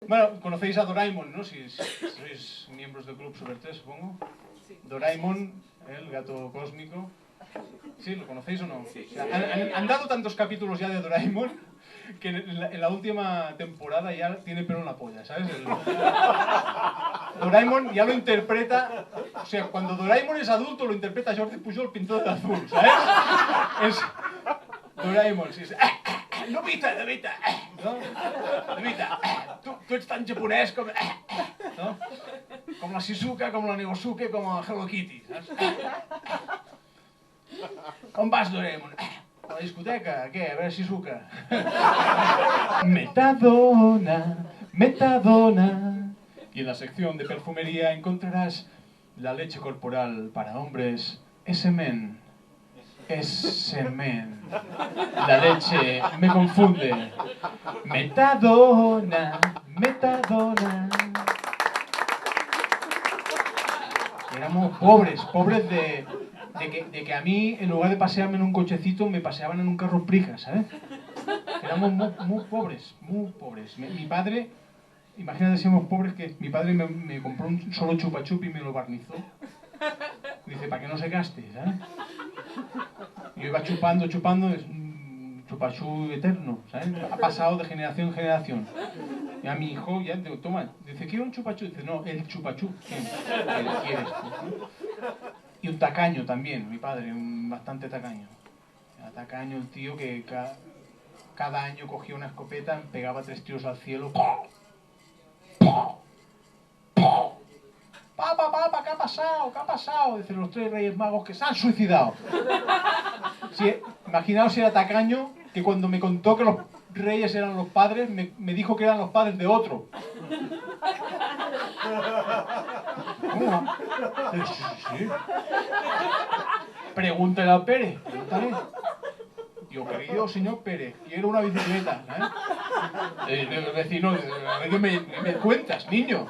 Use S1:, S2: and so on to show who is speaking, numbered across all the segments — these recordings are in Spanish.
S1: Bueno, conocéis a Doraemon, ¿no? Si sois miembros del Club Super 3, supongo. Doraemon, el gato cósmico. ¿Sí? ¿Lo conocéis o no?
S2: Sí.
S1: O sea, han dado tantos capítulos ya de Doraemon que en la última temporada ya tiene pelo en la polla, ¿sabes? Doraemon ya lo interpreta... O sea, cuando Doraemon es adulto lo interpreta Jordi Pujol, pintor de azul, ¿sabes? Es... Doraemon, sí. Nobita, no? Nobita, tu ets tan japonès com... No? Com la Shizuka, com la Negosuke, com la Hello Kitty, saps? Com vas, Doraemon? A la discoteca, què? A veure Shizuka. Metadona, metadona. Y en la sección de perfumería encontrarás la leche corporal para hombres S-Men. S-Men. La leche me confunde. Metadona, metadona. Éramos pobres de que a mí, en lugar de pasearme en un cochecito, me paseaban en un carro prija, ¿sabes? Éramos muy pobres, muy pobres. Mi padre, imagínate si éramos pobres, que mi padre me compró un solo chupa chup y me lo barnizó. Dice, para que no se gaste, ¿sabes? Yo iba chupando, es un chupachú eterno, ¿sabes? Ha pasado de generación en generación. Y a mi hijo, ya, digo, toma, dice, quiero un chupachú. Dice, no, el chupachú. ¿Qué quieres tú? Y un tacaño también, mi padre, bastante tacaño. Era tacaño el tío que cada año cogía una escopeta, pegaba 3 tiros al cielo. Papa, ¿qué ha pasado? ¿Qué ha pasado? Dicen los 3 Reyes Magos que se han suicidado. Sí, imaginaos si era tacaño, que cuando me contó que los reyes eran los padres, me dijo que eran los padres de otro. ¿Cómo? Sí. Pregúntale a Pérez, pregúntale. Yo, querido señor Pérez, quiero una bicicleta. El vecino, ¿qué me cuentas, niño?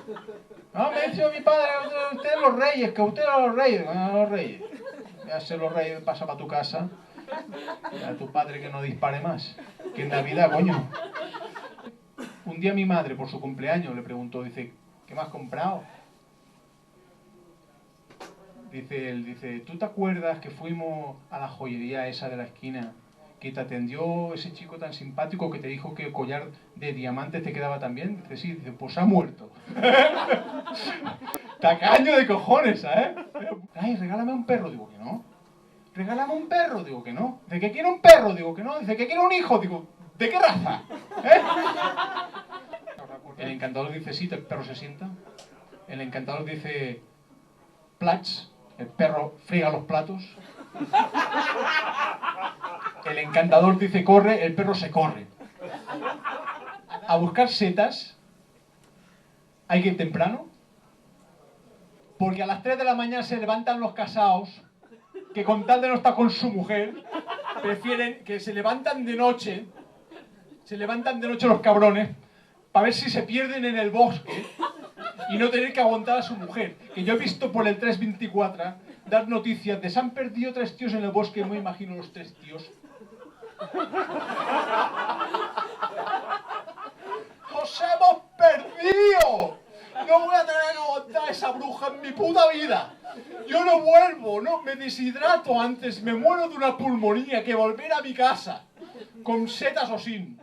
S1: No, me ha dicho mi padre, ustedes los reyes, que ustedes los reyes. No, los reyes. Ya sé los reyes, pasa para tu casa. A tu padre que no dispare más. Que en Navidad, coño. Un día mi madre, por su cumpleaños, le preguntó, dice, ¿qué me has comprado? Dice él, dice, ¿tú te acuerdas que fuimos a la joyería esa de la esquina? Que te atendió ese chico tan simpático que te dijo que el collar de diamantes te quedaba tan bien. Dice, sí, dice, pues ha muerto. Tacaño de cojones, ¿sabes? Ay, regálame un perro, digo que no. Regálame un perro, digo que no. ¿De qué quiero un perro? Digo que no. Dice que quiero un hijo, digo, ¿de qué raza? El encantador dice sí, el perro se sienta. El encantador dice plats, el perro friega los platos. El encantador dice corre, el perro se corre. A buscar setas hay que ir temprano, porque a las 3 de la mañana se levantan los casados que con tal de no estar con su mujer prefieren que se levantan de noche los cabrones para ver si se pierden en el bosque y no tener que aguantar a su mujer. Que yo he visto por el 324 dar noticias de se han perdido 3 tíos en el bosque, y me imagino los 3 tíos. ¡Nos hemos perdido! No voy a tener que aguantar a esa bruja en mi puta vida. Yo no vuelvo, no, me deshidrato antes, me muero de una pulmonía que volver a mi casa, con setas o sin.